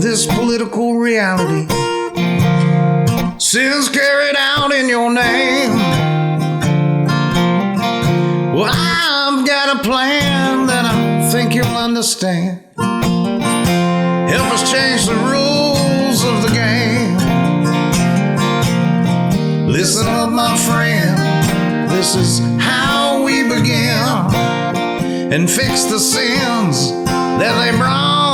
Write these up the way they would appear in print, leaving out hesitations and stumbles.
this political reality. Sins carried out in your name. Well, I've got a plan that I think you'll understand. Help us change the rules of the game. Listen up, my friend, this is how we begin and fix the sins that they brought.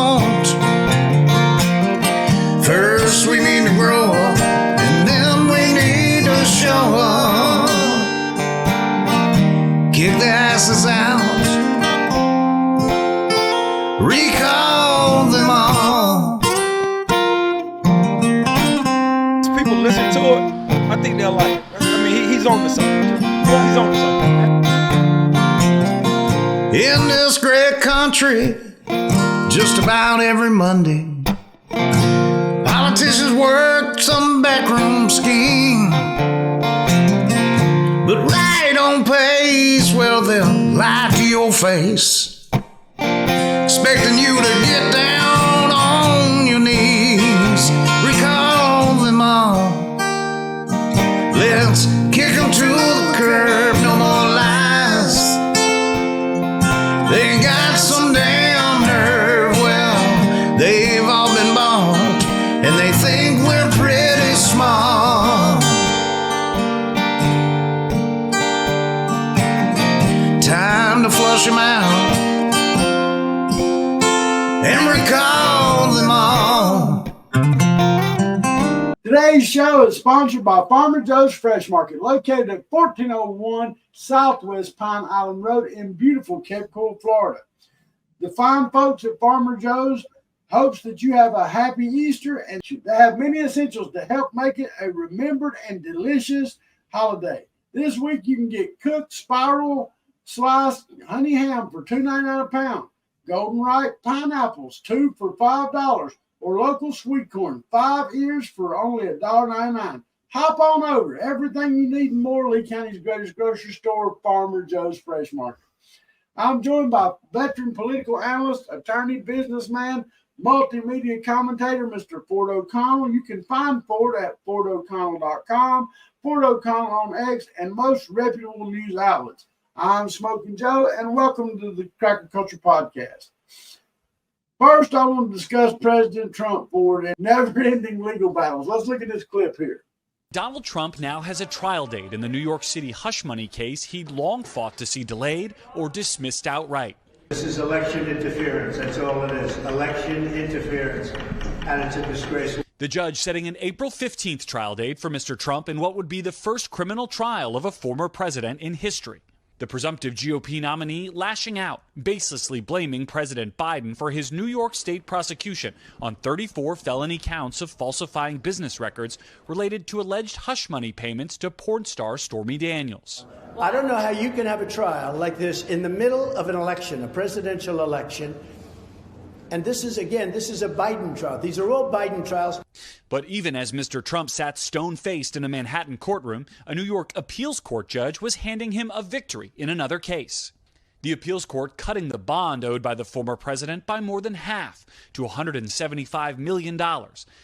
First we need to grow up, and then we need to show up. Kick their asses out, recall them all. People listen to it, I think they'll like it. I mean, he's on to something. He's on to something. In this great country, just about every Monday, politicians work some backroom scheme. But right on pace, well, they'll lie to your face, expecting you to get down on your knees. Recall them all. Let's kick them to the curb, no more lies. They got some damn nerve, well, they've all been bought, and they think we're pretty smart. Time to flush them out and recall them all. Today's show is sponsored by Farmer Joe's Fresh Market, located at 1401 Southwest Pine Island Road in beautiful Cape Coral, Florida. The fine folks at Farmer Joe's hopes that you have a happy Easter, and they have many essentials to help make it a remembered and delicious holiday. This week you can get cooked spiral sliced honey ham for $2.99 a pound, golden ripe pineapples 2 for $5, or local sweet corn 5 ears for only $1.99. Hop on over. Everything you need in more, Lee County's greatest grocery store, Farmer Joe's Fresh Market. I'm joined by veteran political analyst, attorney, businessman, multimedia commentator, Mr. Ford O'Connell. You can find Ford at FordO'Connell.com, Ford O'Connell on X, and most reputable news outlets. I'm Smokin Joe, and welcome to the Cracker Culture Podcast. First, I want to discuss President Trump, Ford, and never-ending legal battles. Let's look at this clip here. Donald Trump now has a trial date in the New York City hush money case he'd long fought to see delayed or dismissed outright. This is election interference. That's all it is. Election interference. And it's a disgrace. The judge setting an April 15th trial date for Mr. Trump in what would be the first criminal trial of a former president in history. The presumptive GOP nominee lashing out, baselessly blaming President Biden for his New York State prosecution on 34 felony counts of falsifying business records related to alleged hush money payments to porn star Stormy Daniels. I don't know how you can have a trial like this in the middle of an election, a presidential election. And this is a Biden trial. These are all Biden trials. But even as Mr. Trump sat stone-faced in a Manhattan courtroom, a New York appeals court judge was handing him a victory in another case. The appeals court cutting the bond owed by the former president by more than half to $175 million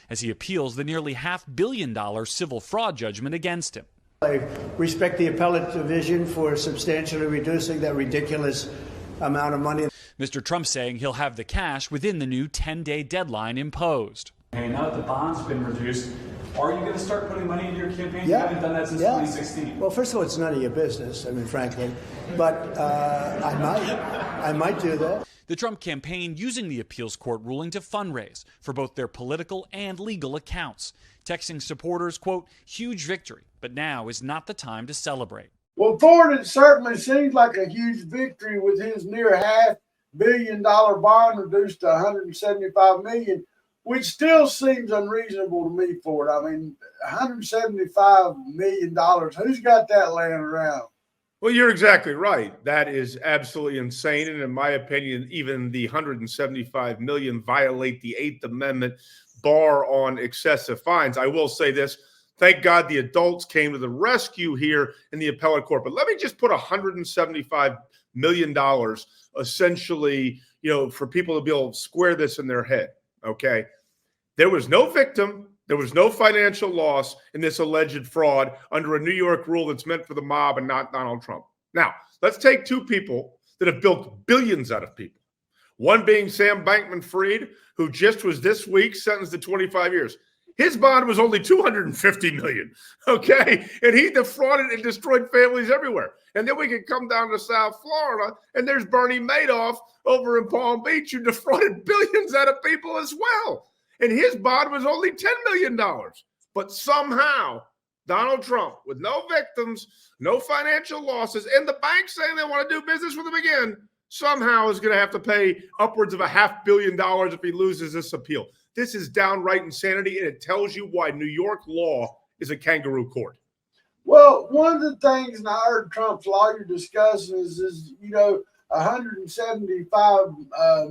as he appeals the nearly $500 million civil fraud judgment against him. I respect the appellate division for substantially reducing that ridiculous amount of money. Mr. Trump saying he'll have the cash within the new 10-day deadline imposed. Hey, now that the bond's been reduced, are you going to start putting money into your campaign? Yeah. You haven't done that since 2016. Well, first of all, it's none of your business, I mean, frankly. But I might do that. The Trump campaign using the appeals court ruling to fundraise for both their political and legal accounts, texting supporters, quote, huge victory, but now is not the time to celebrate. Well, Ford, it certainly seems like a huge victory with his near $500 million bond reduced to $175 million, which still seems unreasonable to me, Ford. I mean, $175 million, who's got that laying around? Well, you're exactly right. That is absolutely insane. And in my opinion, even the $175 million violate the 8th Amendment bar on excessive fines. I will say this. Thank God the adults came to the rescue here in the appellate court. But let me just put $175 million essentially, for people to be able to square this in their head, okay? There was no victim. There was no financial loss in this alleged fraud under a New York rule that's meant for the mob and not Donald Trump. Now, let's take two people that have built billions out of people. One being Sam Bankman-Fried, who just was this week sentenced to 25 years. His bond was only $250 million, okay? And he defrauded and destroyed families everywhere. And then we can come down to South Florida, and there's Bernie Madoff over in Palm Beach, who defrauded billions out of people as well. And his bond was only $10 million. But somehow, Donald Trump, with no victims, no financial losses, and the bank saying they want to do business with him again, somehow is going to have to pay upwards of $500 million if he loses this appeal. This is downright insanity, and it tells you why New York law is a kangaroo court. Well, one of the things, and I heard Trump's lawyer discussing is 175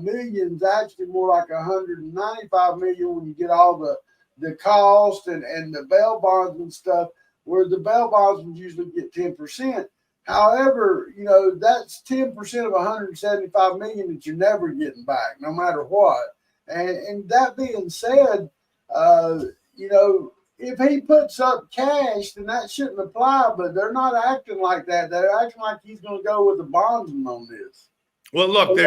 million is actually more like 195 million when you get all the cost and the bail bonds and stuff, where the bail bonds would usually get 10%. However, that's 10% of 175 million that you're never getting back, no matter what. And that being said, if he puts up cash, then that shouldn't apply, but they're not acting like that. They're acting like he's going to go with the bondsman on this. Well, look,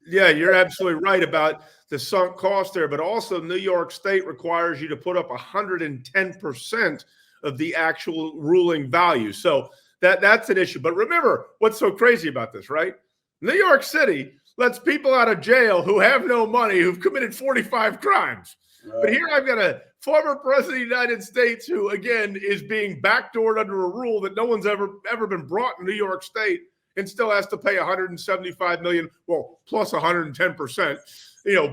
you're absolutely right about the sunk cost there, but also New York State requires you to put up 110% of the actual ruling value. So that's an issue. But remember what's so crazy about this, right? New York City lets people out of jail who have no money, who've committed 45 crimes. Right. But here I've got a former president of the United States who, again, is being backdoored under a rule that no one's ever been brought in New York State and still has to pay $175 million, well, plus 110%,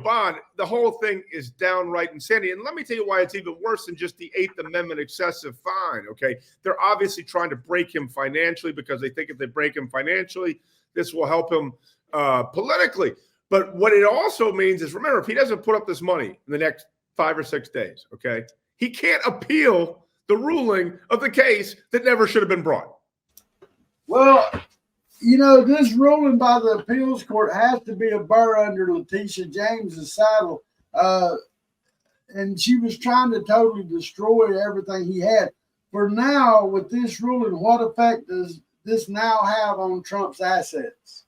bond. The whole thing is downright insanity. And let me tell you why it's even worse than just the 8th Amendment excessive fine, okay? They're obviously trying to break him financially because they think if they break him financially, this will help him politically. But what it also means is, remember, if he doesn't put up this money in the next 5 or 6 days, okay, he can't appeal the ruling of the case that never should have been brought. Well, this ruling by the appeals court has to be a burr under Letitia James's saddle. And she was trying to totally destroy everything he had. For now, with this ruling, what effect does this now have on Trump's assets?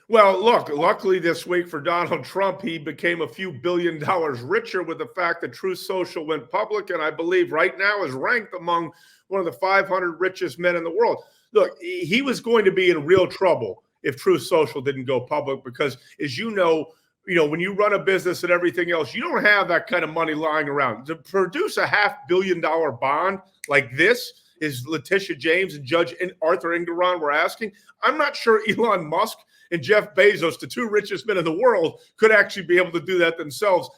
Well, look, luckily this week for Donald Trump, he became a few $1 billion richer with the fact that Truth Social went public, and I believe right now is ranked among one of the 500 richest men in the world. Look, he was going to be in real trouble if Truth Social didn't go public because, as you know, when you run a business and everything else, you don't have that kind of money lying around. To produce a $500 million bond like this is Letitia James and Judge Arthur Engoron were asking. I'm not sure Elon Musk and Jeff Bezos, the two richest men in the world, could actually be able to do that themselves,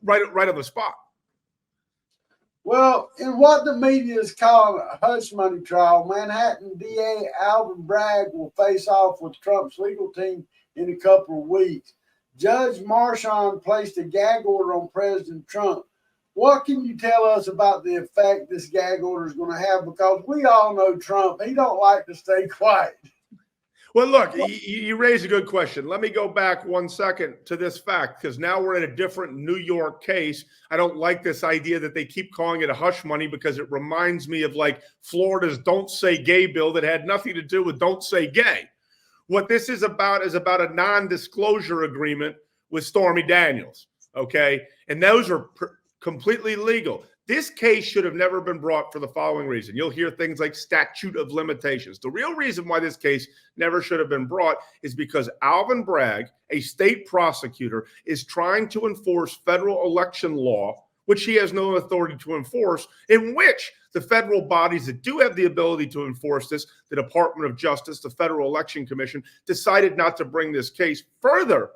right on the spot. Well, in what the media is calling a hush money trial, Manhattan DA Alvin Bragg will face off with Trump's legal team in a couple of weeks. Judge Marchand placed a gag order on President Trump. What can you tell us about the effect this gag order is going to have? Because we all know Trump, he don't like to stay quiet. Well, look, you raise a good question. Let me go back 1 second to this fact, because now we're in a different New York case. I don't like this idea that they keep calling it a hush money because it reminds me of like Florida's Don't Say Gay bill that had nothing to do with Don't Say Gay. What this is about a non-disclosure agreement with Stormy Daniels, okay? And those are completely legal. This case should have never been brought for the following reason. You'll hear things like statute of limitations. The real reason why this case never should have been brought is because Alvin Bragg, a state prosecutor, is trying to enforce federal election law, which he has no authority to enforce, in which the federal bodies that do have the ability to enforce this, the Department of Justice, the Federal Election Commission, decided not to bring this case further.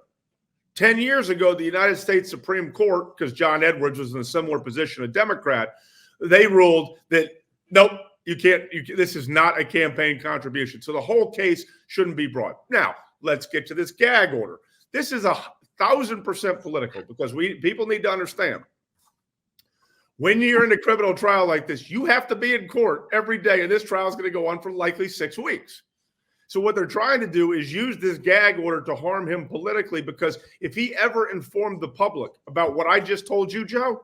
10 years ago, the United States Supreme Court, because John Edwards was in a similar position, a Democrat, they ruled that, nope, you can't, this is not a campaign contribution. So the whole case shouldn't be brought. Now, let's get to this gag order. This is 1,000% political because people need to understand. When you're in a criminal trial like this, you have to be in court every day, and this trial is going to go on for likely 6 weeks. So what they're trying to do is use this gag order to harm him politically, because if he ever informed the public about what I just told you, Joe,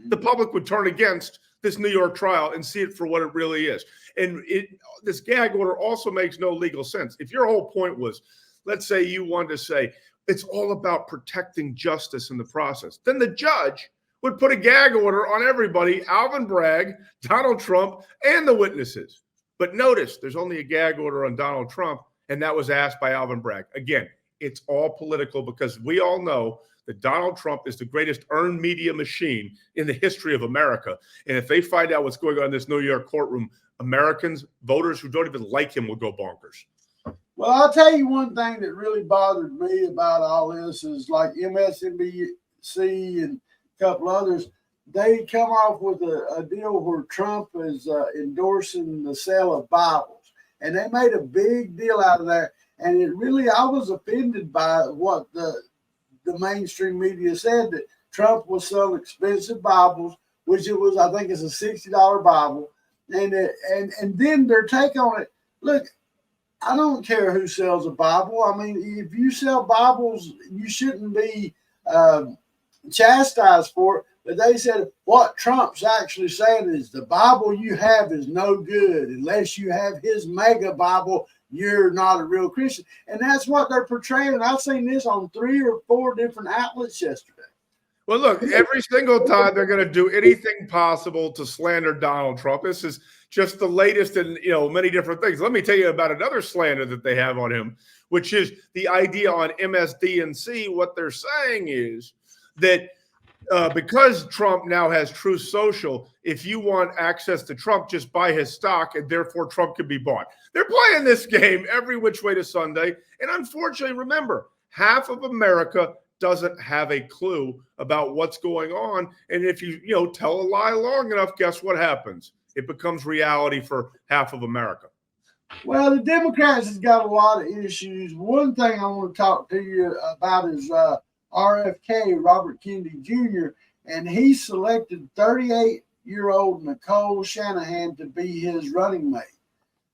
the public would turn against this New York trial and see it for what it really is. And this gag order also makes no legal sense. If your whole point was, let's say you wanted to say it's all about protecting justice in the process, then the judge would put a gag order on everybody, Alvin Bragg, Donald Trump, and the witnesses. But notice there's only a gag order on Donald Trump, and that was asked by Alvin Bragg. Again, it's all political, because we all know that Donald Trump is the greatest earned media machine in the history of America. And if they find out what's going on in this New York courtroom, Americans, voters who don't even like him will go bonkers. Well, I'll tell you one thing that really bothered me about all this is like MSNBC and a couple others, they come off with a deal where Trump is endorsing the sale of Bibles. And they made a big deal out of that. And it really, I was offended by what the mainstream media said, that Trump was selling expensive Bibles, which it was, I think it's a $60 Bible. And then their take on it, look, I don't care who sells a Bible. I mean, if you sell Bibles, you shouldn't be chastised for it. But they said what Trump's actually saying is the Bible you have is no good. Unless you have his mega Bible, you're not a real Christian. And that's what they're portraying. I've seen this on 3 or 4 different outlets yesterday. Well, look, every single time they're going to do anything possible to slander Donald Trump. This is just the latest in, many different things. Let me tell you about another slander that they have on him, which is the idea on MSDNC. What they're saying is that because Trump now has Truth Social, if you want access to Trump, just buy his stock, and therefore Trump can be bought. They're playing this game every which way to Sunday. And unfortunately, remember, half of America doesn't have a clue about what's going on. And if you tell a lie long enough, guess what happens? It becomes reality for half of America. Well, the Democrats has got a lot of issues. One thing I want to talk to you about is RFK, Robert Kennedy Jr., and he selected 38-year-old Nicole Shanahan to be his running mate.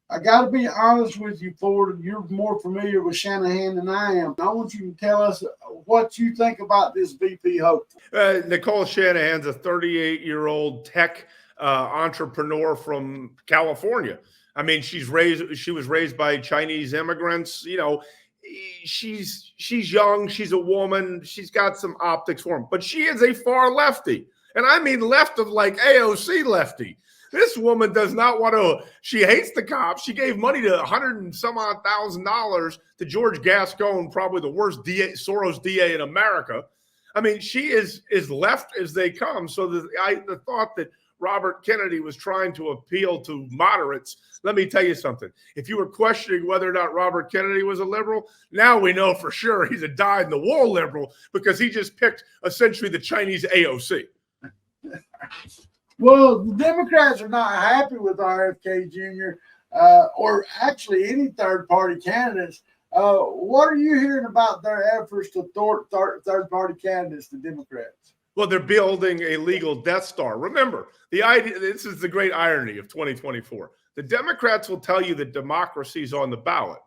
I got to be honest with you, Ford. You're more familiar with Shanahan than I am. I want you to tell us what you think about this VP hopeful. Nicole Shanahan's a 38-year-old tech entrepreneur from California. I mean, she was raised by Chinese immigrants. She's young, she's a woman, she's got some optics for him, but she is a far lefty. And I mean left of like AOC lefty. This woman does not want to, she hates the cops. She gave money to $100,000 and some odd to George Gascon, probably the worst Soros DA in America. I mean, she is left as they come. So the thought that Robert Kennedy was trying to appeal to moderates, let me tell you something. If you were questioning whether or not Robert Kennedy was a liberal, now we know for sure he's a dyed-in-the-wool liberal, because he just picked essentially the Chinese AOC. Well, the Democrats are not happy with RFK Jr. Or actually any third-party candidates. What are you hearing about their efforts to thwart third-party candidates, the Democrats? Well, they're building a legal Death Star. Remember, the idea, this is the great irony of 2024. The Democrats will tell you that democracy is on the ballot.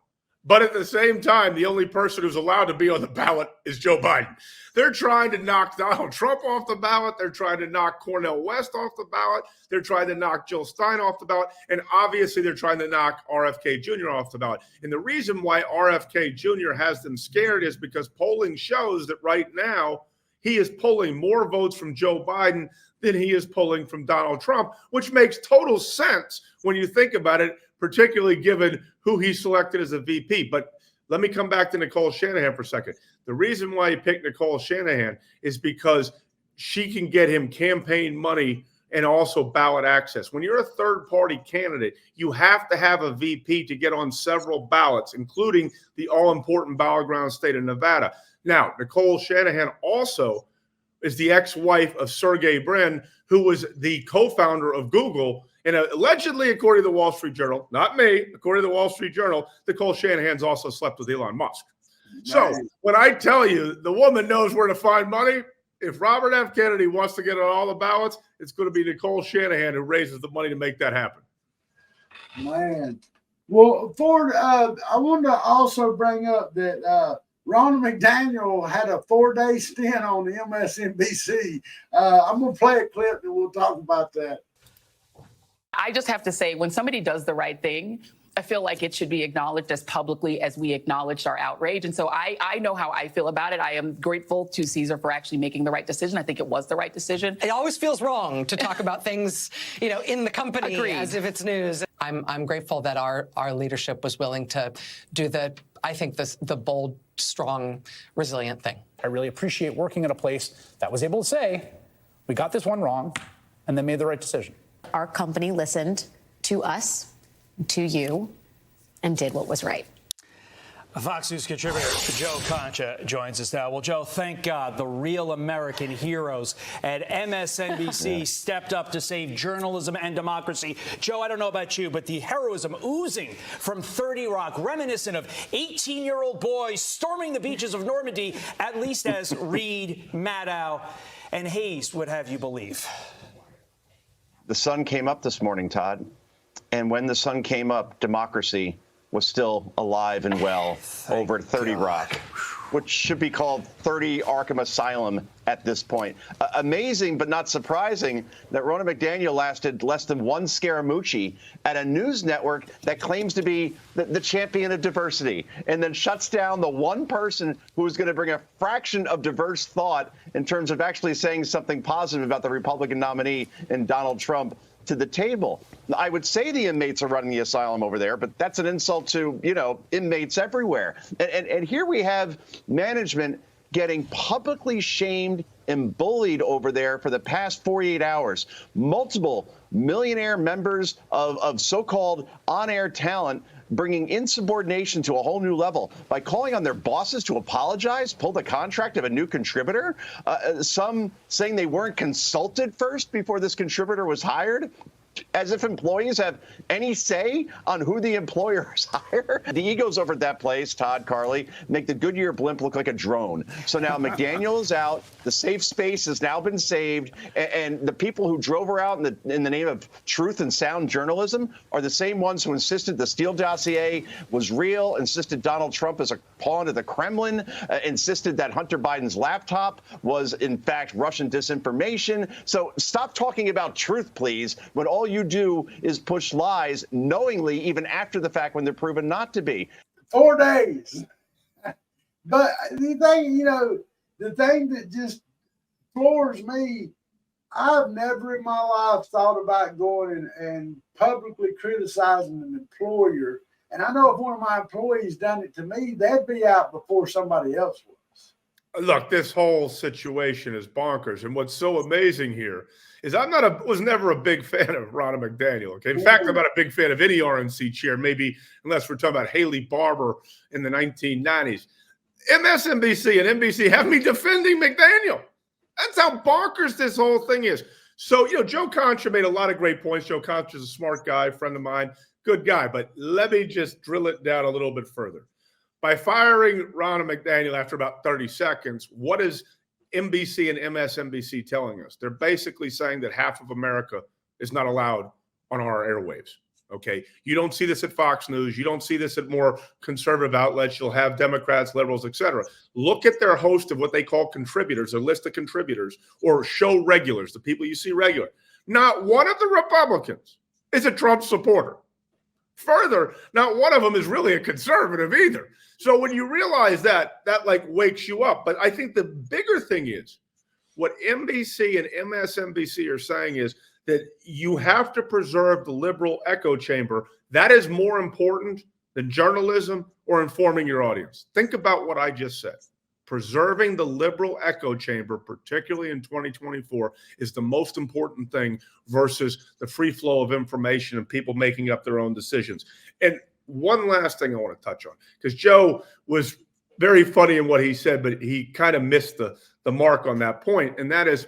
But at the same time, the only person who's allowed to be on the ballot is Joe Biden. They're trying to knock Donald Trump off the ballot. They're trying to knock Cornel West off the ballot. They're trying to knock Jill Stein off the ballot. And obviously, they're trying to knock RFK Jr. off the ballot. And the reason why RFK Jr. has them scared is because polling shows that right now, he is pulling more votes from Joe Biden than he is pulling from Donald Trump, which makes total sense when you think about it, particularly given who he selected as a VP. But let me come back to Nicole Shanahan for a second. The reason why he picked Nicole Shanahan is because she can get him campaign money and also ballot access. When you're a third-party candidate, you have to have a VP to get on several ballots, including the all-important battleground state of Nevada. Now, Nicole Shanahan also is the ex-wife of Sergey Brin, who was the co-founder of Google. And allegedly, according to the Wall Street Journal, not me, according to the Wall Street Journal, Nicole Shanahan's also slept with Elon Musk. Nice. So when I tell you the woman knows where to find money, if Robert F. Kennedy wants to get on all the ballots, it's going to be Nicole Shanahan who raises the money to make that happen. Man, Well, Ford, I wanted to also bring up that Rona McDaniel had a 4-day stint on the MSNBC. I'm going to play a clip and we'll talk about that. I just have to say, when somebody does the right thing, I feel like it should be acknowledged as publicly as we acknowledged our outrage. And so I know how I feel about it. I am grateful to Caesar for actually making the right decision. I think it was the right decision. It always feels wrong to talk about things, in the company as if it's news. I'm grateful that our leadership was willing to do the bold, strong, resilient thing. I really appreciate working at a place that was able to say, we got this one wrong, and then made the right decision. Our company listened to us, to you, and did what was right. Fox News contributor Joe Concha joins us now. Well, Joe, thank God the real American heroes at MSNBC stepped up to save journalism and democracy. Joe, I don't know about you, but the heroism oozing from 30 Rock, reminiscent of 18-year-old boys storming the beaches of Normandy, at least as Reed, Maddow, and Hayes would have you believe. The sun came up this morning, Todd. And when the sun came up, democracy was still alive and well over 30 Rock, which should be called 30 Arkham Asylum at this point. Amazing, but not surprising, that Rona McDaniel lasted less than one Scaramucci at a news network that claims to be the champion of diversity, and then shuts down the one person who is going to bring a fraction of diverse thought in terms of actually saying something positive about the Republican nominee and Donald Trump to the table. I would say the inmates are running the asylum over there, but that's an insult to, inmates everywhere. And here we have management getting publicly shamed and bullied over there for the past 48 hours. Multiple millionaire members of so-called on-air talent bringing insubordination to a whole new level by calling on their bosses to apologize, pull the contract of a new contributor, some saying they weren't consulted first before this contributor was hired, as if employees have any say on who the employers hire. The egos over at that place, Todd, Carly, make the Goodyear blimp look like a drone. So now McDaniel is out. The safe space has now been saved. And the people who drove her out in the name of truth and sound journalism are the same ones who insisted the Steele dossier was real, insisted Donald Trump is a pawn of the Kremlin, insisted that Hunter Biden's laptop was, in fact, Russian disinformation. So stop talking about truth, please, when all you do is push lies knowingly, even after the fact when they're proven not to be. 4 days. But the thing that just floors me, I've never in my life thought about going and publicly criticizing an employer. And I know if one of my employees done it to me, they'd be out before somebody else was. Look, this whole situation is bonkers. And what's so amazing here is was never a big fan of Rona McDaniel. Okay. In fact, I'm not a big fan of any RNC chair, maybe unless we're talking about Haley Barbour in the 1990s. MSNBC and NBC have me defending McDaniel. That's how bonkers this whole thing is. So, Joe Concha made a lot of great points. Joe Concha's a smart guy, friend of mine, good guy. But let me just drill it down a little bit further. By firing Rona McDaniel after about 30 seconds, what is NBC and MSNBC telling us? They're basically saying that half of America is not allowed on our airwaves. Okay. You don't see this at Fox News. You don't see this at more conservative outlets. You'll have Democrats, liberals, etc. Look at their host of what they call contributors, a list of contributors or show regulars, the people you see regular. Not one of the Republicans is a Trump supporter. Further, not one of them is really a conservative either. So when you realize that wakes you up. But I think the bigger thing is what NBC and MSNBC are saying is that you have to preserve the liberal echo chamber. That is more important than journalism or informing your audience. Think about what I just said. Preserving the liberal echo chamber, particularly in 2024, is the most important thing versus the free flow of information and people making up their own decisions. And one last thing I want to touch on, because Joe was very funny in what he said, but he kind of missed the mark on that point. And that is,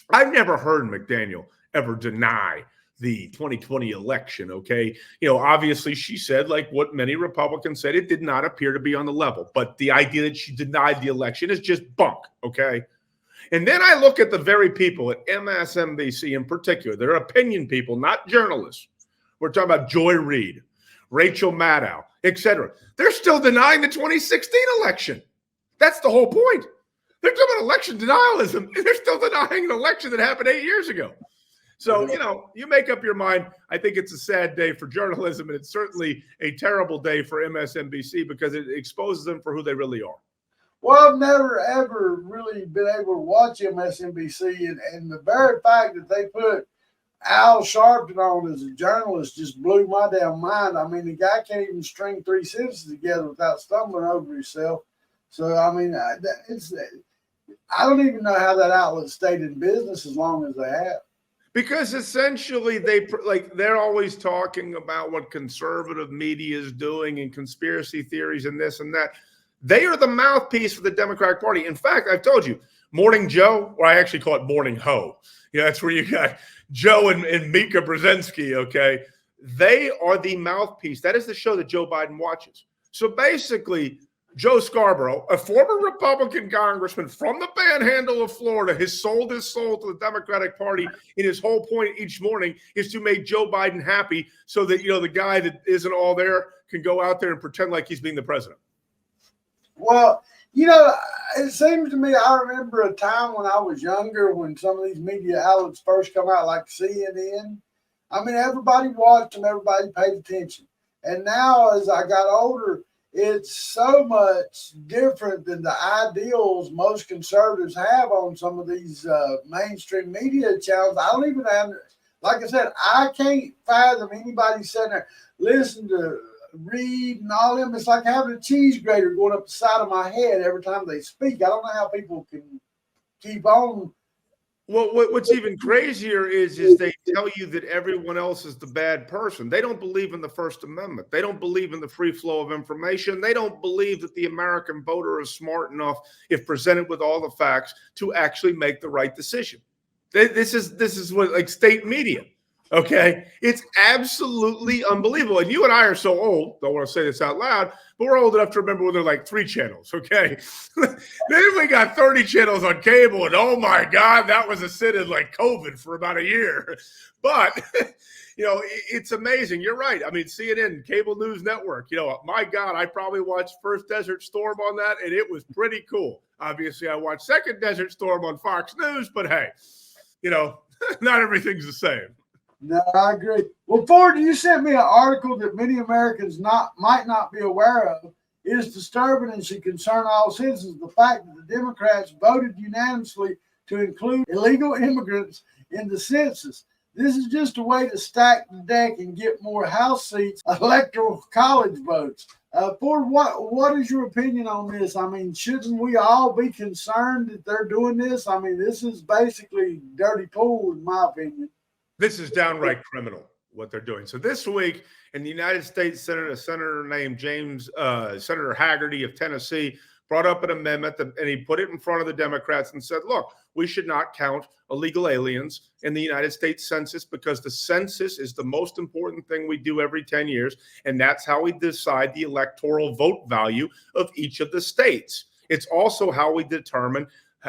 I've never heard McDaniel ever deny the 2020 election. Okay. Obviously she said, like what many Republicans said, it did not appear to be on the level, but the idea that she denied the election is just bunk. Okay. And then I look at the very people at MSNBC in particular, they're opinion people, not journalists. We're talking about Joy Reid. Rachel Maddow, etc. They're still denying the 2016 election. That's the whole point. They're talking about election denialism, and they're still denying an election that happened 8 years ago. So, you make up your mind. I think it's a sad day for journalism, and it's certainly a terrible day for MSNBC because it exposes them for who they really are. Well, I've never, ever really been able to watch MSNBC, and the very fact that they put Al Sharpton on as a journalist just blew my damn mind. I mean, the guy can't even string 3 sentences together without stumbling over himself. So, I mean, I don't even know how that outlet stayed in business as long as they have. Because essentially they're always talking about what conservative media is doing and conspiracy theories and this and that. They are the mouthpiece for the Democratic Party. In fact, I've told you, Morning Joe, or I actually call it Morning Ho. That's where you got Joe and Mika Brzezinski, okay? They are the mouthpiece. That is the show that Joe Biden watches. So basically, Joe Scarborough, a former Republican congressman from the panhandle of Florida, has sold his soul to the Democratic Party, and his whole point each morning is to make Joe Biden happy so that, the guy that isn't all there can go out there and pretend like he's being the president. Well, it seems to me, I remember a time when I was younger when some of these media outlets first come out, like CNN. I mean, everybody watched them, everybody paid attention. And now as I got older, it's so much different than the ideals most conservatives have on some of these mainstream media channels. I don't even have, like I said, I can't fathom anybody sitting there listening to Reed and all them. It's like having a cheese grater going up the side of my head every time they speak. I don't know how people can keep on. Well, what's even crazier is they tell you that everyone else is the bad person. They don't believe in the First Amendment. They don't believe in the free flow of information. They don't believe that the American voter is smart enough, if presented with all the facts, to actually make the right decision. This is what, like, state media. Okay, it's absolutely unbelievable. And you and I are so old, don't want to say this out loud, but we're old enough to remember when there were like 3 channels. Okay, then we got 30 channels on cable, and oh my God, that was a sit in like COVID for about a year. But it's amazing. You're right. I mean, CNN, cable news network. My God, I probably watched First Desert Storm on that, and it was pretty cool. Obviously, I watched Second Desert Storm on Fox News, but hey, not everything's the same. No, I agree. Well, Ford, you sent me an article that many Americans might not be aware of. It is disturbing and should concern all citizens. The fact that the Democrats voted unanimously to include illegal immigrants in the census. This is just a way to stack the deck and get more House seats, electoral college votes. Ford, what is your opinion on this? I mean, shouldn't we all be concerned that they're doing this? I mean, this is basically dirty pool, in my opinion. This is downright criminal, what they're doing. So this week in the United States Senate, a senator named Senator Haggerty of Tennessee brought up an amendment and he put it in front of the Democrats and said, look, we should not count illegal aliens in the United States Census because the census is the most important thing we do every 10 years. And that's how we decide the electoral vote value of each of the states. It's also how we determine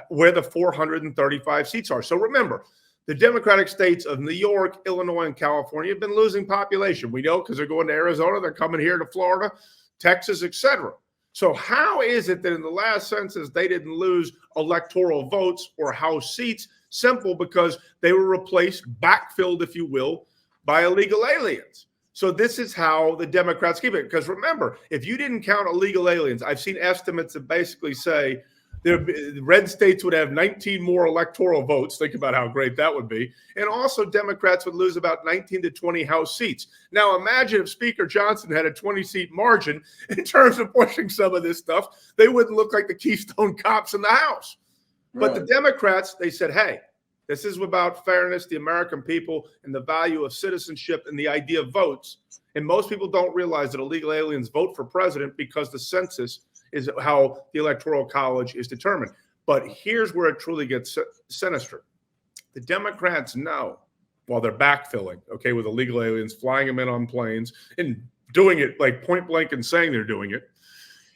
where the 435 seats are. So remember, the Democratic states of New York, Illinois, and California have been losing population. We know because they're going to Arizona, they're coming here to Florida, Texas, etc. So how is it that in the last census they didn't lose electoral votes or House seats? Simple, because they were replaced, backfilled, if you will, by illegal aliens. So this is how the Democrats keep it. Because remember, if you didn't count illegal aliens, I've seen estimates that basically say the red states would have 19 more electoral votes. Think about how great that would be. And also Democrats would lose about 19 to 20 House seats. Now imagine if Speaker Johnson had a 20-seat margin in terms of pushing some of this stuff. They wouldn't look like the Keystone Cops in the House. Right. But the Democrats, they said, hey, this is about fairness, the American people, and the value of citizenship and the idea of votes. And most people don't realize that illegal aliens vote for president because the census is how the Electoral College is determined. But here's where it truly gets sinister. The Democrats know, while they're backfilling, okay, with illegal aliens, flying them in on planes and doing it like point blank and saying they're doing it,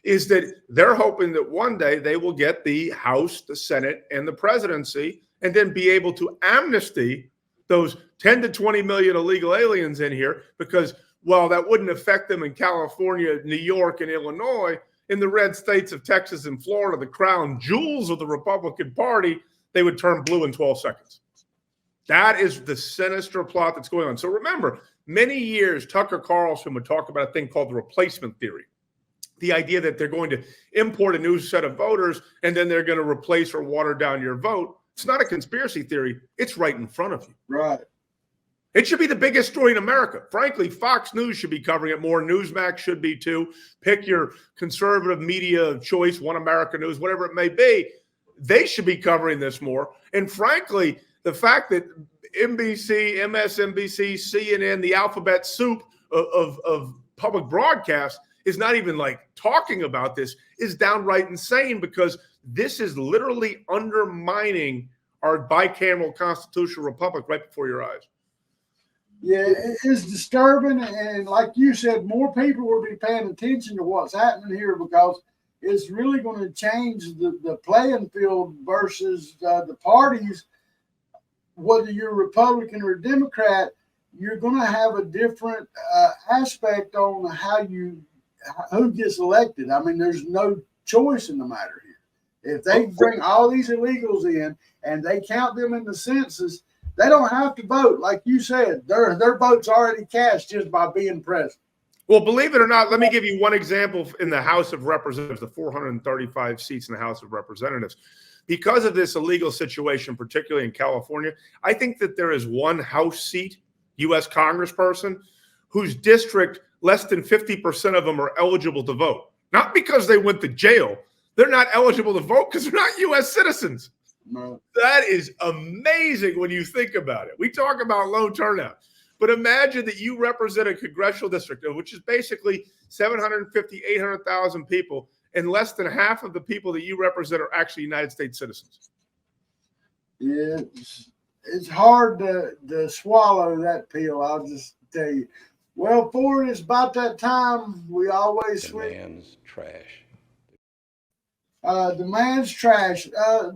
is that they're hoping that one day they will get the House, the Senate, and the presidency, and then be able to amnesty those 10 to 20 million illegal aliens in here, because Well, that wouldn't affect them in California, New York, and Illinois. In the red states of Texas and Florida, the crown jewels of the Republican Party, they would turn blue in 12 seconds. That is the sinister plot that's going on. So remember, many years, Tucker Carlson would talk about a thing called the replacement theory. The idea that they're going to import a new set of voters and then they're going to replace or water down your vote. It's not a conspiracy theory. It's right in front of you. Right. It should be the biggest story in America. Frankly, Fox News should be covering it more. Newsmax should be too. Pick your conservative media of choice, One America News, whatever it may be. They should be covering this more. And frankly, the fact that NBC, MSNBC, CNN, the alphabet soup of public broadcast is not even like talking about this is downright insane, because this is literally undermining our bicameral constitutional republic right before your eyes. Yeah, it is disturbing. And like you said, more people will be paying attention to what's happening here, because it's really going to change the playing field versus the parties. Whether you're Republican or Democrat, you're going to have a different aspect on who gets elected. I mean, there's no choice in the matter here. If they bring all these illegals in and they count them in the census, they don't have to vote. Like you said, their vote's already cast just by being present. Well, believe it or not, let me give you one example in the House of Representatives, the 435 seats in the House of Representatives. Because of this illegal situation, particularly in California, I think that there is one House seat, U.S. congressperson, whose district less than 50% of them are eligible to vote. Not because they went to jail. They're not eligible to vote because they're not U.S. citizens. No. That is amazing when you think about it. We talk about low turnout, but imagine that you represent a congressional district, which is basically 750, 800,000 people, and less than half of the people that you represent are actually United States citizens. Yeah, it's hard to swallow that pill, I'll just tell you. Well, Ford, it's about that time. We always switch. The man's trash. The man's trash. I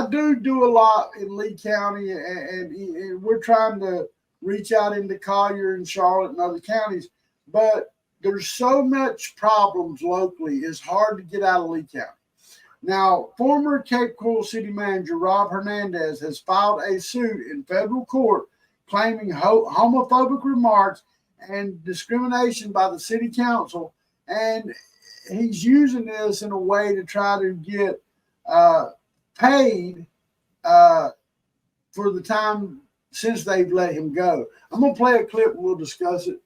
do a lot in Lee County, and we're trying to reach out into Collier and Charlotte and other counties, but there's so much problems locally. It's hard to get out of Lee County. Now, former Cape Coral City Manager Rob Hernandez has filed a suit in federal court claiming homophobic remarks and discrimination by the city council, and he's using this in a way to try to get paid for the time since they've let him go. I'm going to play a clip and we'll discuss it.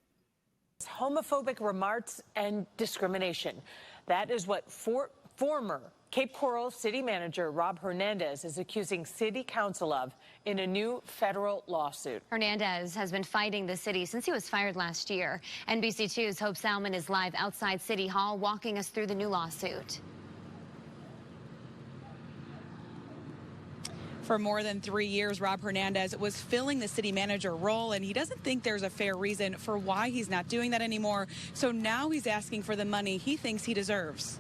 Homophobic remarks and discrimination. That is what former Cape Coral City Manager Rob Hernandez is accusing City Council of in a new federal lawsuit. Hernandez has been fighting the city since he was fired last year. NBC2's Hope Salmon is live outside City Hall walking us through the new lawsuit. For more than 3 years, Rob Hernandez was filling the city manager role, and he doesn't think there's a fair reason for why he's not doing that anymore. So now he's asking for the money he thinks he deserves.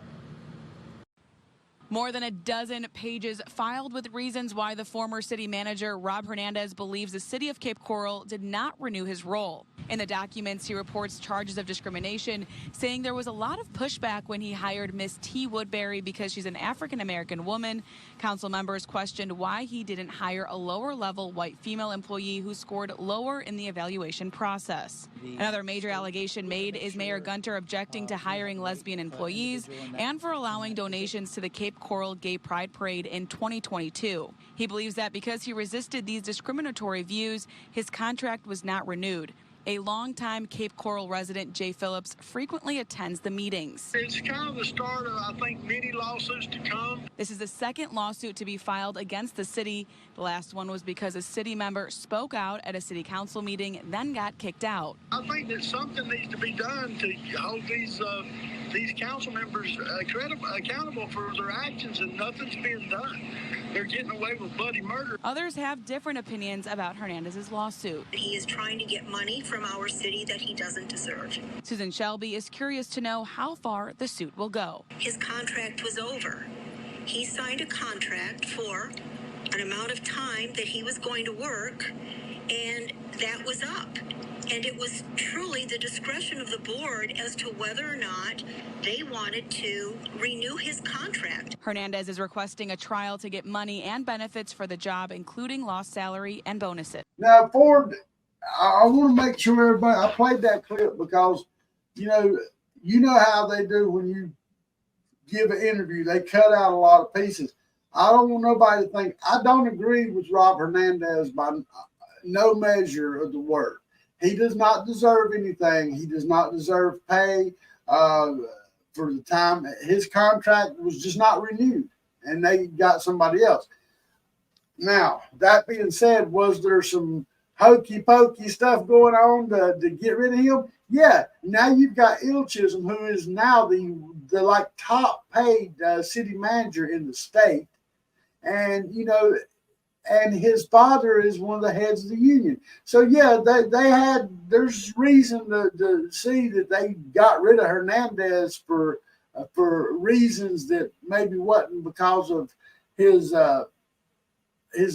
More than a dozen pages filed with reasons why the former city manager, Rob Hernandez, believes the city of Cape Coral did not renew his role. In the documents, he reports charges of discrimination, saying there was a lot of pushback when he hired Miss T. Woodbury because she's an African-American woman. Council members questioned why he didn't hire a lower-level white female employee who scored lower in the evaluation process. Another major allegation made is Mayor Gunter objecting to hiring lesbian employees and for allowing donations to the Cape Coral Gay Pride Parade in 2022. He believes that because he resisted these discriminatory views, his contract was not renewed. A longtime Cape Coral resident, Jay Phillips, frequently attends the meetings. It's kind of the start of, I think, many lawsuits to come. This is the second lawsuit to be filed against the city. The last one was because a city member spoke out at a city council meeting, then got kicked out. I think that something needs to be done to hold these council members accountable for their actions, and nothing's being done. They're getting away with bloody murder. Others have different opinions about Hernandez's lawsuit. He is trying to get money from our city that he doesn't deserve. Susan Shelby is curious to know how far the suit will go. His contract was over. He signed a contract for an amount of time that he was going to work, and that was up. And it was truly the discretion of the board as to whether or not they wanted to renew his contract. Hernandez is requesting a trial to get money and benefits for the job, including lost salary and bonuses. Now, Ford, I want to make sure everybody, I played that clip because, you know how they do when you give an interview, they cut out a lot of pieces. I don't want nobody to think, I don't agree with Rob Hernandez by no measure of the word. He does not deserve anything. He does not deserve pay for the time. His contract was just not renewed, and they got somebody else. Now, that being said, was there some hokey pokey stuff going on to get rid of him? Yeah. Now you've got Ilchism, who is now the like top paid city manager in the state, and and his father is one of the heads of the union. So yeah, there's reason to see that they got rid of Hernandez for reasons that maybe wasn't because of his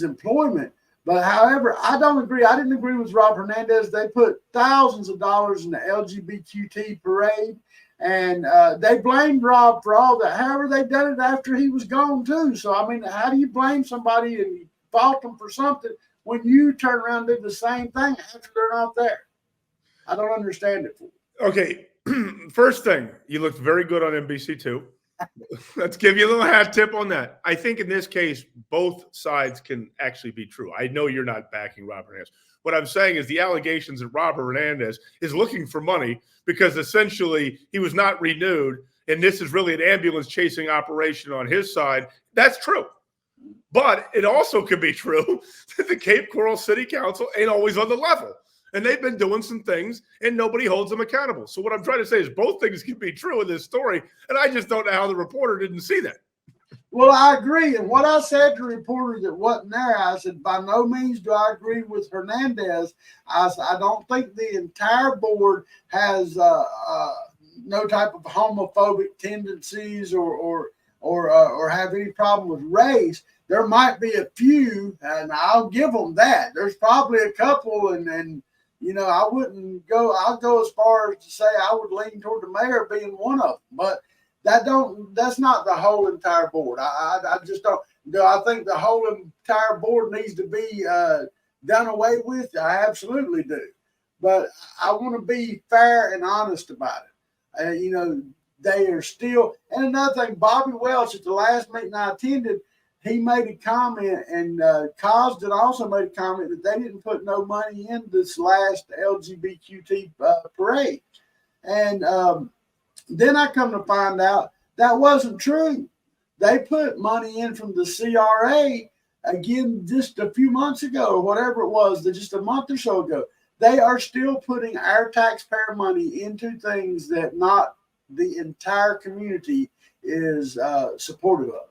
employment. But however, I don't agree. I didn't agree with Rob Hernandez. They put thousands of dollars in the LGBTQ parade, and they blamed Rob for all that. However, they done it after he was gone too. So I mean, how do you blame somebody and fault them for something when you turn around and do the same thing after they're not there? I don't understand it. Okay, first thing, you looked very good on NBC2. Let's give you a little hat tip on that. I think in this case, both sides can actually be true. I know you're not backing Robert Hernandez. What I'm saying is the allegations that Robert Hernandez is looking for money because essentially he was not renewed, and this is really an ambulance chasing operation on his side. That's true. But it also could be true that the Cape Coral City Council ain't always on the level. And they've been doing some things, and nobody holds them accountable. So what I'm trying to say is both things can be true in this story, and I just don't know how the reporter didn't see that. Well, I agree. And what I said to the reporter that wasn't there, I said, by no means do I agree with Hernandez. I don't think the entire board has no type of homophobic tendencies or have any problem with race. There might be a few, and I'll give them that. There's probably a couple, and I wouldn't go. I'll go as far as to say I would lean toward the mayor being one of them, but that's not the whole entire board. I just don't. Do I think the whole entire board needs to be done away with? I absolutely do, but I want to be fair and honest about it. They are still. And another thing, Bobby Welch at the last meeting I attended, he made a comment, and Cosden also made a comment that they didn't put no money in this last LGBTQ parade. And then I come to find out that wasn't true. They put money in from the CRA again just a few months ago, or whatever it was, just a month or so ago. They are still putting our taxpayer money into things that not the entire community is supportive of.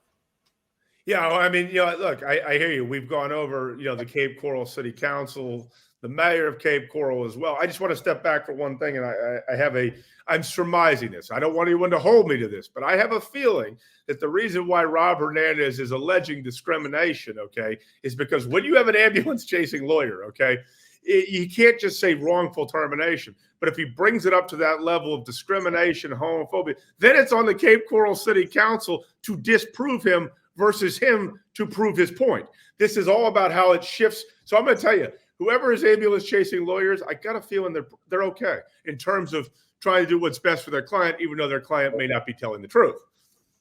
Yeah, I mean, look, I hear you. We've gone over, the Cape Coral City Council, the mayor of Cape Coral as well. I just want to step back for one thing, and I'm surmising this. I don't want anyone to hold me to this, but I have a feeling that the reason why Rob Hernandez is alleging discrimination, okay, is because when you have an ambulance chasing lawyer, okay, you can't just say wrongful termination. But if he brings it up to that level of discrimination, homophobia, then it's on the Cape Coral City Council to disprove him versus him to prove his point. This is all about how it shifts. So I'm going to tell you, whoever is ambulance chasing lawyers, I got a feeling they're okay in terms of trying to do what's best for their client, even though their client may not be telling the truth.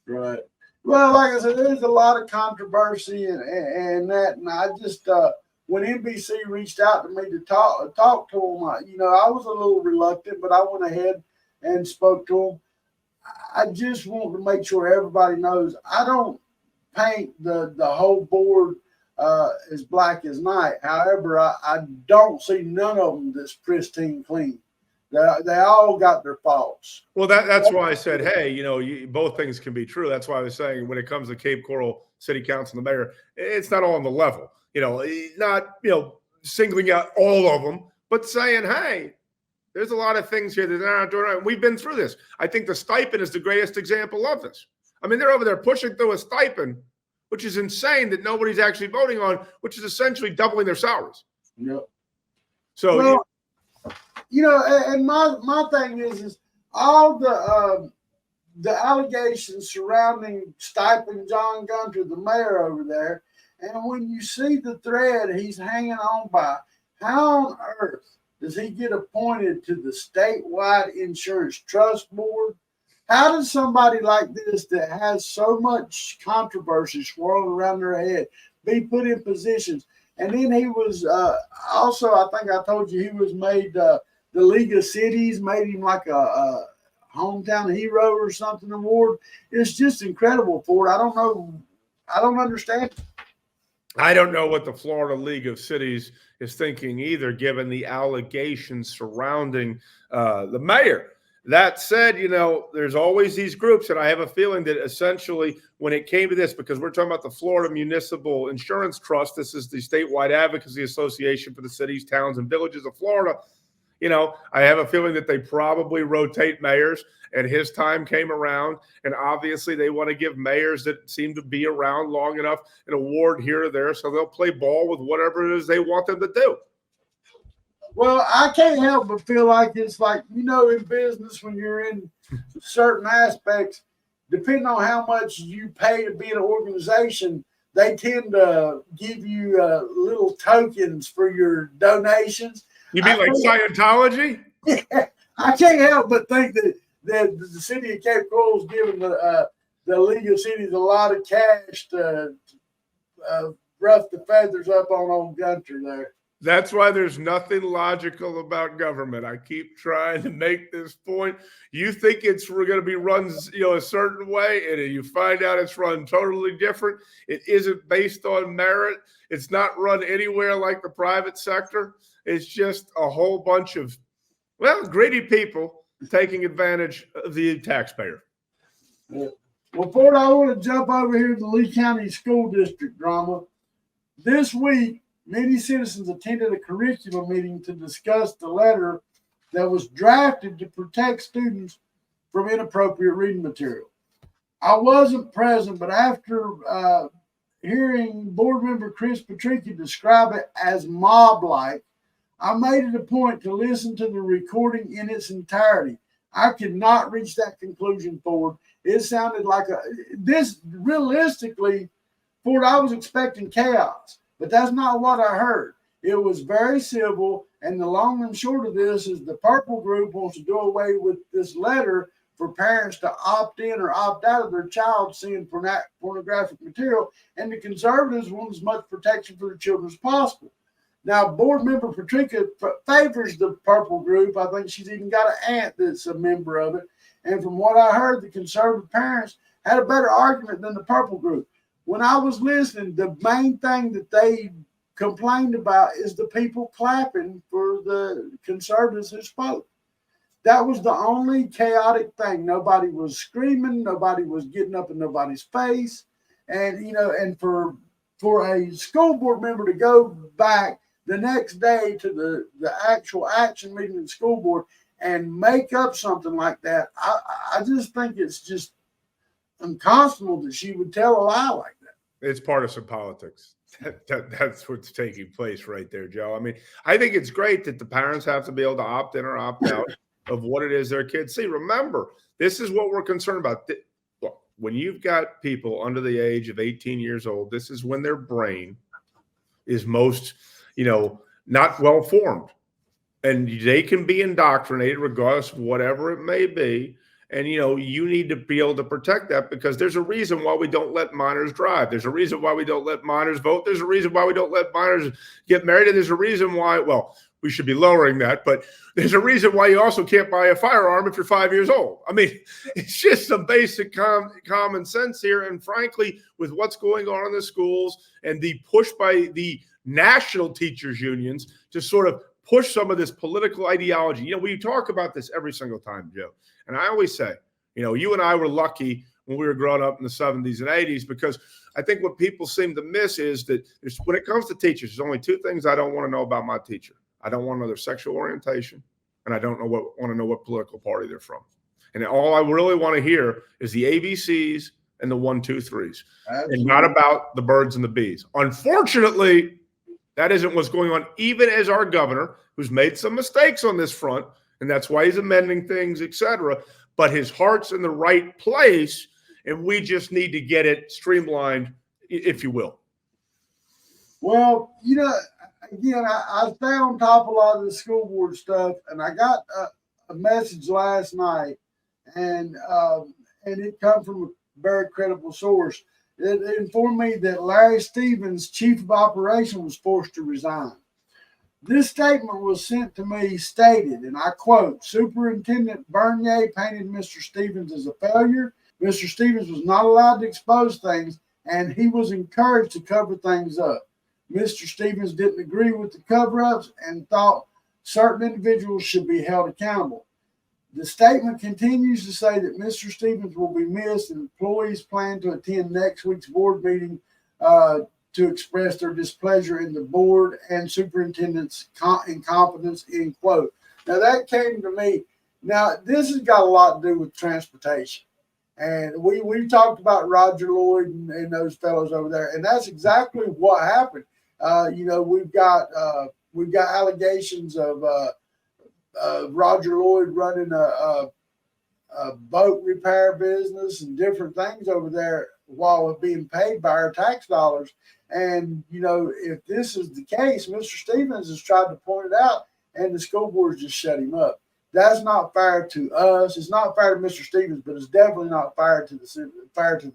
Right. Well, like I said, there's a lot of controversy and that, and I just when NBC reached out to me to talk to them, I was a little reluctant, but I went ahead and spoke to them. I just want to make sure everybody knows I don't paint the whole board as black as night. However, I don't see none of them that's pristine clean. They all got their faults. Well, that's why I said, hey, both things can be true. That's why I was saying when it comes to Cape Coral City Council and the mayor, it's not all on the level. Not singling out all of them, but saying, hey, there's a lot of things here that they're not doing right. We've been through this. I think the stipend is the greatest example of this. I mean, they're over there pushing through a stipend, which is insane that nobody's actually voting on, which is essentially doubling their salaries. Yep. So, you know, and my thing is all the allegations surrounding Stipend John Gunter, the mayor over there, and when you see the thread he's hanging on by, how on earth does he get appointed to the statewide insurance trust board? How does somebody like this that has so much controversy swirling around their head be put in positions? And then he was also, I think I told you, he was made the League of Cities made him like a hometown hero or something award. It's just incredible, Ford. I don't know. I don't understand. I don't know what the Florida League of Cities is thinking either, given the allegations surrounding the mayor. That said, you know, there's always these groups, and I have a feeling that essentially when it came to this, because we're talking about the Florida Municipal Insurance Trust, this is the statewide advocacy association for the cities, towns, and villages of Florida. You know, I have a feeling that they probably rotate mayors, and his time came around, and obviously they want to give mayors that seem to be around long enough an award here or there, so they'll play ball with whatever it is they want them to do. Well, I can't help but feel like it's like, you know, in business when you're in certain aspects, depending on how much you pay to be an organization, they tend to give you little tokens for your donations. You mean like Scientology? Yeah, I can't help but think that the city of Cape Coral is giving the League of Cities a lot of cash to rough the feathers up on old Gunter there. That's why there's nothing logical about government. I keep trying to make this point. You think we're going to be run, you know, a certain way, and you find out it's run totally different. It isn't based on merit. It's not run anywhere like the private sector. It's just a whole bunch of, well, greedy people taking advantage of the taxpayer. Yeah. Well, Ford, I want to jump over here to the Lee County School District drama. This week, many citizens attended a curriculum meeting to discuss the letter that was drafted to protect students from inappropriate reading material. I wasn't present, but after hearing board member Chris Patricia describe it as mob-like, I made it a point to listen to the recording in its entirety. I could not reach that conclusion, Ford. It sounded like realistically, Ford, I was expecting chaos. But that's not what I heard. It was very civil, and the long and short of this is the Purple Group wants to do away with this letter for parents to opt in or opt out of their child seeing pornographic material, and the conservatives want as much protection for their children as possible. Now, board member Patricia favors the Purple Group. I think she's even got an aunt that's a member of it. And from what I heard, the conservative parents had a better argument than the Purple Group. When I was listening, the main thing that they complained about is the people clapping for the conservatives who spoke. That was the only chaotic thing. Nobody was screaming. Nobody was getting up in nobody's face. And, you know, and for a school board member to go back the next day to the actual action meeting of the school board and make up something like that, I just think it's just unconscionable that she would tell a lie like that. It's partisan politics. That's what's taking place right there, Joe. I mean, I think it's great that the parents have to be able to opt in or opt out of what it is their kids see. Remember, this is what we're concerned about. Look, when you've got people under the age of 18 years old, this is when their brain is most, not well formed. And they can be indoctrinated regardless of whatever it may be. And, you need to be able to protect that, because there's a reason why we don't let minors drive. There's a reason why we don't let minors vote. There's a reason why we don't let minors get married. And there's a reason why, well, we should be lowering that, but there's a reason why you also can't buy a firearm if you're 5 years old. I mean, it's just some basic common sense here. And frankly, with what's going on in the schools and the push by the national teachers unions to sort of push some of this political ideology. We talk about this every single time, Joe. And I always say, you and I were lucky when we were growing up in the 70s and 80s, because I think what people seem to miss is that when it comes to teachers, there's only two things I don't want to know about my teacher. I don't want to know their sexual orientation, and I don't want to know what political party they're from. And all I really want to hear is the ABCs and the 1, 2, 3s, and not about the birds and the bees. Unfortunately, That isn't what's going on, even as our governor, who's made some mistakes on this front, and that's why he's amending things, etc. But his heart's in the right place, and we just need to get it streamlined, if you will. Well, again, I stay on top of a lot of the school board stuff, and I got a message last night, and it come from a very credible source. It informed me that Larry Stevens, chief of operations, was forced to resign. This statement was sent to me stated, and I quote, Superintendent Bernier painted Mr. Stevens as a failure. Mr. Stevens was not allowed to expose things, and he was encouraged to cover things up. Mr. Stevens didn't agree with the cover-ups and thought certain individuals should be held accountable. The statement continues to say that Mr. Stevens will be missed, and employees plan to attend next week's board meeting to express their displeasure in the board and superintendent's incompetence, end quote. Now, that came to me. Now, this has got a lot to do with transportation. And we talked about Roger Lloyd and those fellows over there, and that's exactly what happened. We've got allegations of Roger Lloyd running a boat repair business and different things over there while being paid by our tax dollars. And, if this is the case, Mr. Stevens has tried to point it out, and the school board just shut him up. That's not fair to us. It's not fair to Mr. Stevens, but it's definitely not fair to the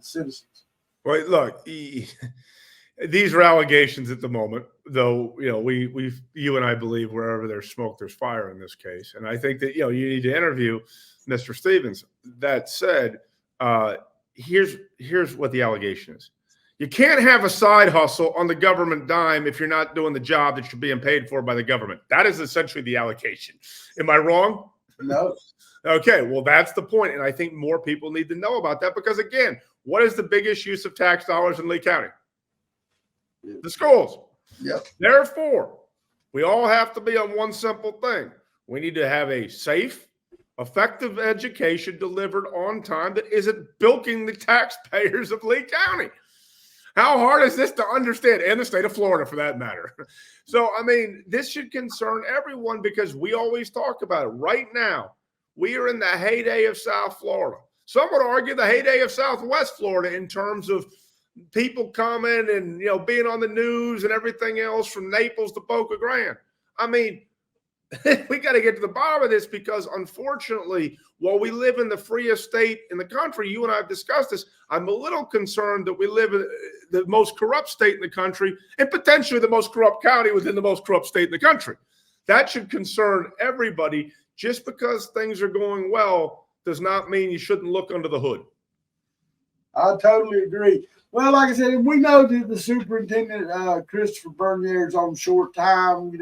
citizens. Well, look, these are allegations at the moment, though. You and I believe wherever there's smoke, there's fire in this case, and I think that you need to interview Mr. Stevens. That said, here's what the allegation is. You can't have a side hustle on the government dime if you're not doing the job that you're being paid for by the government. That is essentially the allegation. Am I wrong? No. Okay, well, that's the point, and I think more people need to know about that because, again, what is the biggest use of tax dollars in Lee County? The schools. Yep. Therefore, we all have to be on one simple thing. We need to have a safe, effective education delivered on time that isn't bilking the taxpayers of Lee County. How hard is this to understand? And the state of Florida, for that matter. So, this should concern everyone because we always talk about it. Right now, we are in the heyday of South Florida. Some would argue the heyday of Southwest Florida in terms of people coming and, being on the news and everything else from Naples to Boca Grande. We got to get to the bottom of this because, unfortunately, while we live in the freest state in the country, you and I have discussed this, I'm a little concerned that we live in the most corrupt state in the country and potentially the most corrupt county within the most corrupt state in the country. That should concern everybody. Just because things are going well does not mean you shouldn't look under the hood. I totally agree. Well, like I said, we know that the superintendent, Christopher Bernier, is on short time.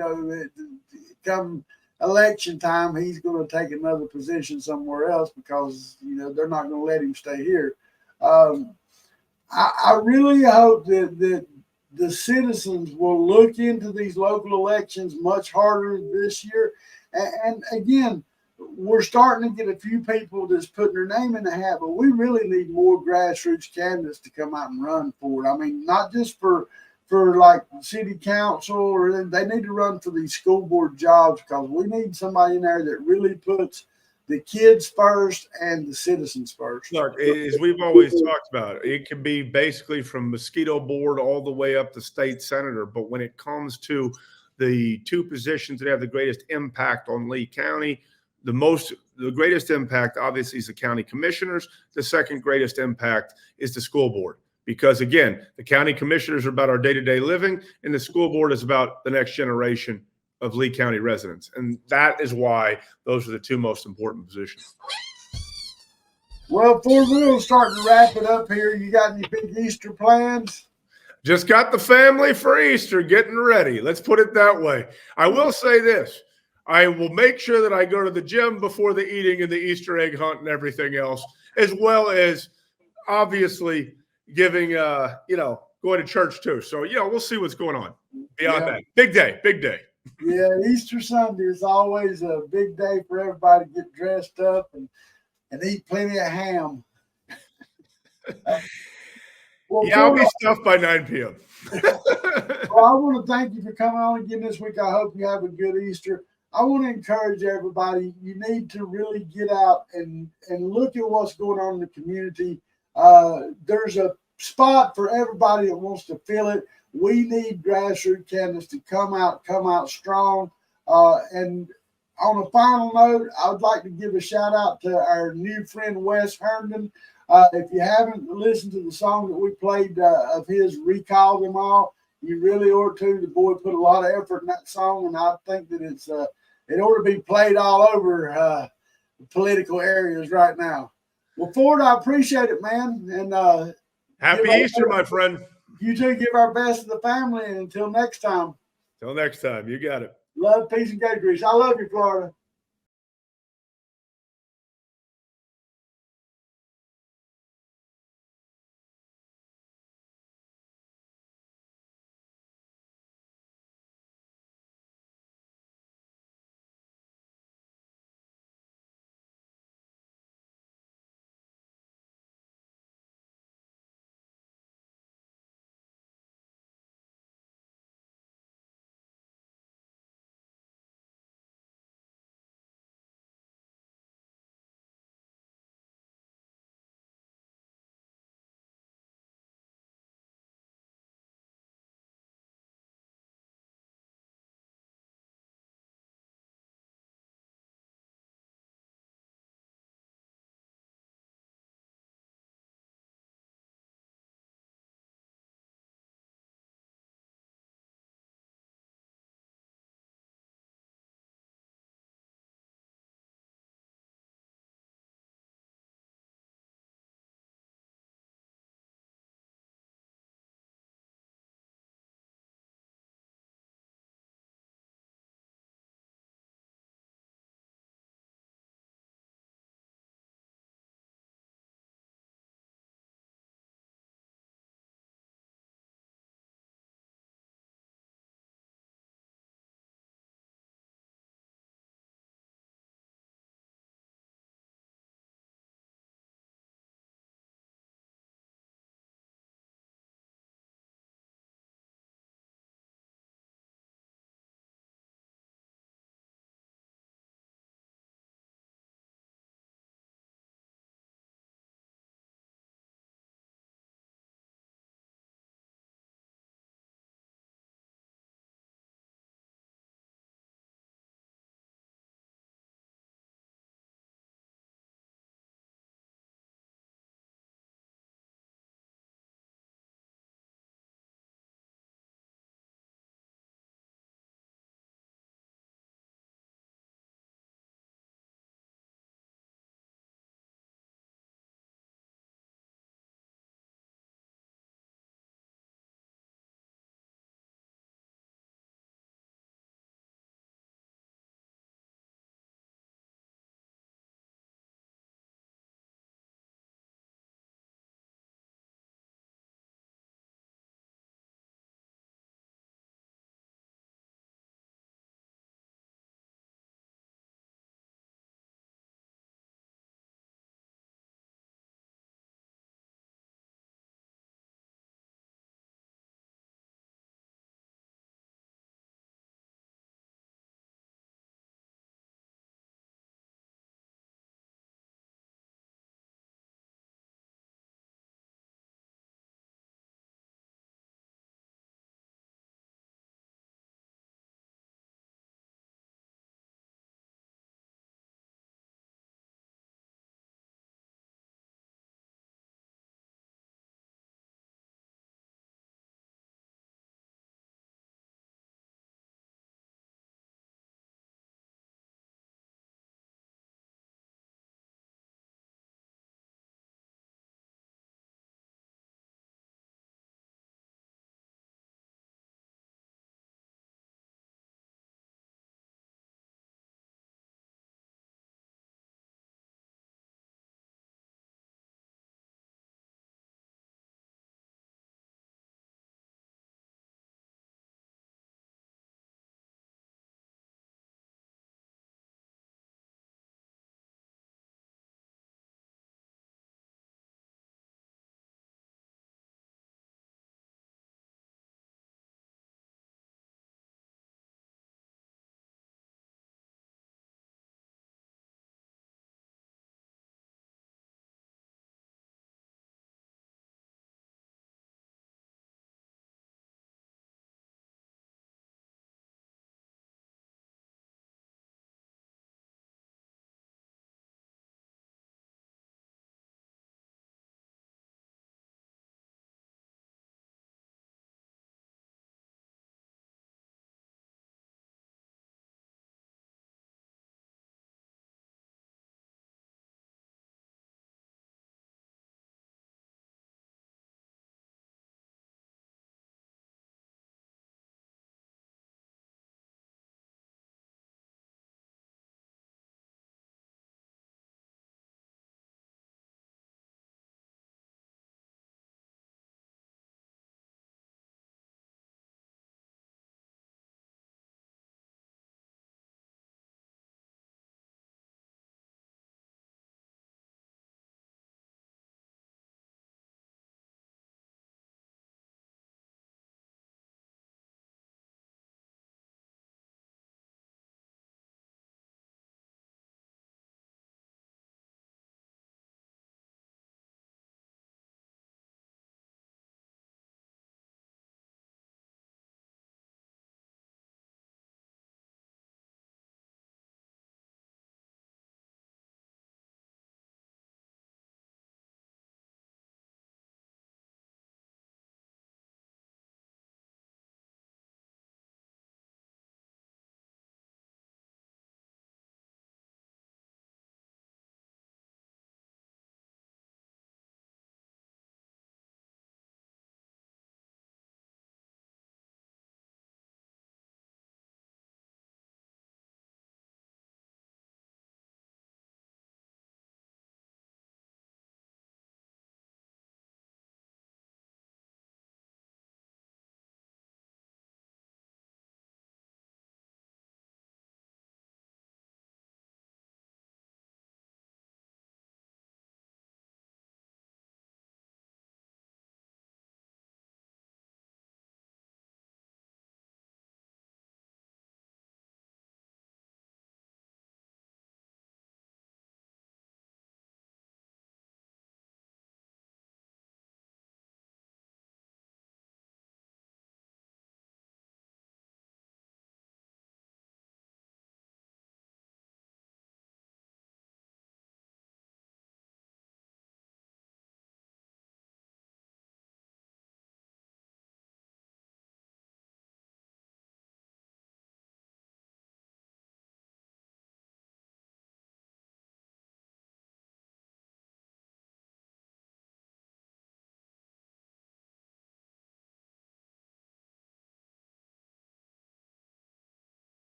Come election time, he's going to take another position somewhere else because, they're not going to let him stay here. I really hope that the citizens will look into these local elections much harder this year. And again, we're starting to get a few people that's putting their name in the hat, but we really need more grassroots candidates to come out and run for it. Not just for like city council, or they need to run for these school board jobs because we need somebody in there that really puts the kids first and the citizens first. Look, as we've always talked about, it can be basically from mosquito board all the way up to state senator. But when it comes to the two positions that have the greatest impact on Lee County, the greatest impact obviously is the county commissioners. The second greatest impact is the school board. Because, again, the county commissioners are about our day-to-day living, and the school board is about the next generation of Lee County residents. And that is why those are the two most important positions. Well, before we're starting to wrap it up here, you got any big Easter plans? Just got the family for Easter getting ready. Let's put it that way. I will say this. I will make sure that I go to the gym before the eating and the Easter egg hunt and everything else, as well as, obviously, giving, going to church too. So, we'll see what's going on beyond that. Big day, big day. Yeah, Easter Sunday is always a big day for everybody to get dressed up and eat plenty of ham. I'll be stuffed by 9 p.m. Well, I want to thank you for coming on again this week. I hope you have a good Easter. I want to encourage everybody. You need to really get out and look at what's going on in the community. There's a spot for everybody that wants to fill it. We need grassroots candidates to come out strong. And on a final note, I would like to give a shout out to our new friend Wes Herndon. If you haven't listened to the song that we played of his, Recall Them All, you really ought to. The boy put a lot of effort in that song, and I think that it ought to be played all over the political areas right now. Well, Ford, I appreciate it, man. And happy Easter, my friend. You too. Give our best to the family, and until next time. Till next time, you got it. Love, peace, and good grease. I love you, Florida.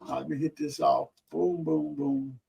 Let me hit this off. Boom, boom, boom.